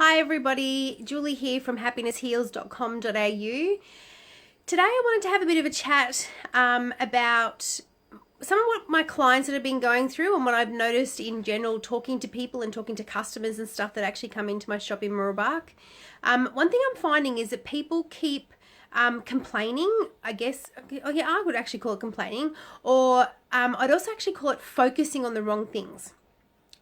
Hi everybody, Julie here from HappinessHeals.com.au. Today I wanted to have a bit of a chat about some of what my clients that have been going through and what I've noticed in general talking to people and talking to customers and stuff that actually come into my shop in Mooroolbark. One thing I'm finding is that people keep complaining, I guess. Yeah, I would actually call it complaining, or I'd also actually call it focusing on the wrong things.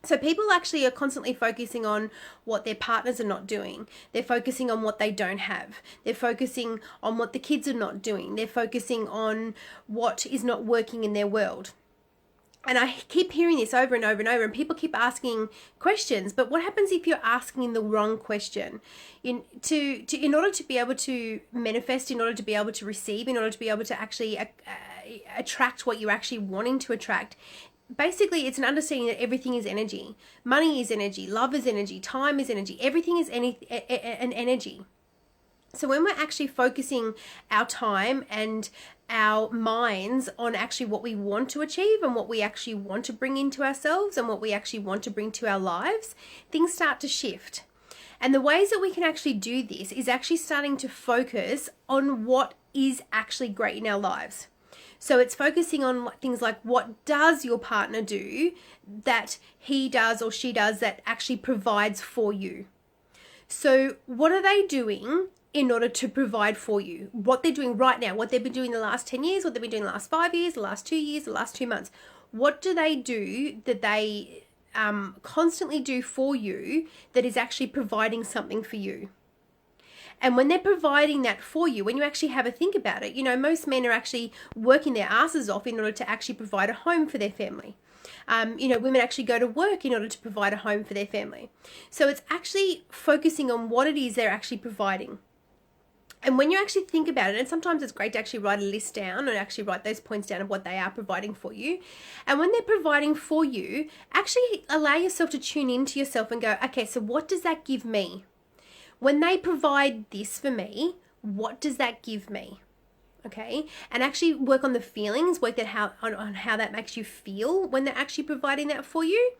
So people actually are constantly focusing on what their partners are not doing. They're focusing on what they don't have. They're focusing on what the kids are not doing. They're focusing on what is not working in their world. And I keep hearing this over and over and over, and people keep asking questions. But what happens if you're asking the wrong question? In order to be able to manifest, in order to be able to receive, in order to be able to actually attract what you're actually wanting to attract, basically, it's an understanding that everything is energy. Money is energy. Love is energy. Time is energy. Everything is an energy. So when we're actually focusing our time and our minds on actually what we want to achieve and what we actually want to bring into ourselves and what we actually want to bring to our lives, things start to shift. And the ways that we can actually do this is actually starting to focus on what is actually great in our lives. So it's focusing on things like, what does your partner do that he does or she does that actually provides for you? So what are they doing in order to provide for you? What they're doing right now, what they've been doing the last 10 years, what they've been doing the last 5 years, the last 2 years, the last 2 months. What do they do that they constantly do for you that is actually providing something for you? And when they're providing that for you, when you actually have a think about it, most men are actually working their asses off in order to actually provide a home for their family. Women actually go to work in order to provide a home for their family. So it's actually focusing on what it is they're actually providing. And when you actually think about it, and sometimes it's great to actually write a list down and actually write those points down of what they are providing for you. And when they're providing for you, actually allow yourself to tune into yourself and go, okay, so what does that give me? When they provide this for me, what does that give me? Okay, and actually work on the feelings, work that on how that makes you feel when they're actually providing that for you.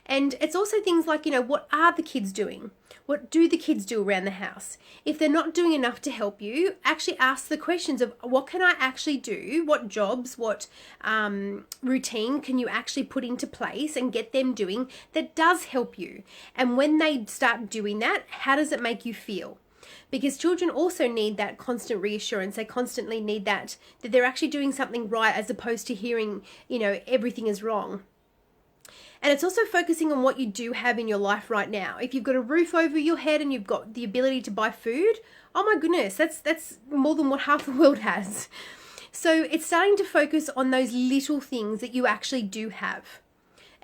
And it's also things like, what are the kids doing? What do the kids do around the house? If they're not doing enough to help you, actually ask the questions of, what can I actually do? What jobs, what routine can you actually put into place and get them doing that does help you? And when they start doing that, how does it make you feel? Because children also need that constant reassurance. They constantly need that they're actually doing something right, as opposed to hearing, everything is wrong. And it's also focusing on what you do have in your life right now. If you've got a roof over your head and you've got the ability to buy food, oh my goodness, that's more than what half the world has. So it's starting to focus on those little things that you actually do have.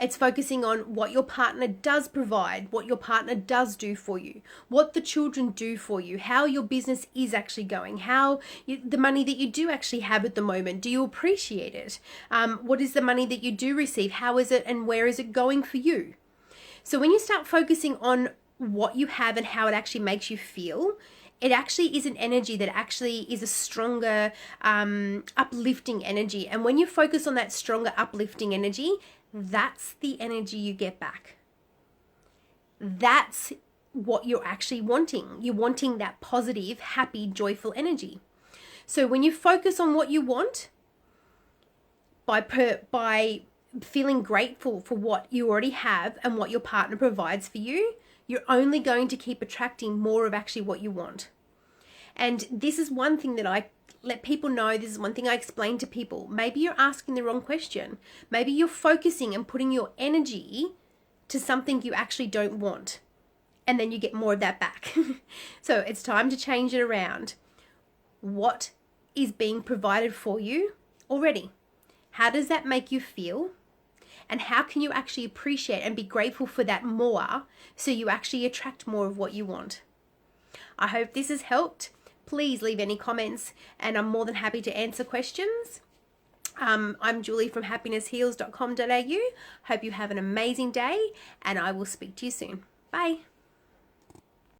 It's focusing on what your partner does provide, what your partner does do for you, what the children do for you, how your business is actually going, the money that you do actually have at the moment, do you appreciate it? What is the money that you do receive? How is it and where is it going for you? So when you start focusing on what you have and how it actually makes you feel, it actually is an energy that actually is a stronger, uplifting energy. And when you focus on that stronger, uplifting energy, that's the energy you get back. That's what you're actually wanting. You're wanting that positive, happy, joyful energy. So when you focus on what you want, by feeling grateful for what you already have and what your partner provides for you, you're only going to keep attracting more of actually what you want. And this is one thing that I let people know. This is one thing I explain to people. Maybe you're asking the wrong question. Maybe you're focusing and putting your energy to something you actually don't want. And then you get more of that back. So it's time to change it around. What is being provided for you already? How does that make you feel? And how can you actually appreciate and be grateful for that more, so you actually attract more of what you want? I hope this has helped. Please leave any comments and I'm more than happy to answer questions. I'm Julie from HappinessHeals.com.au. Hope you have an amazing day and I will speak to you soon. Bye.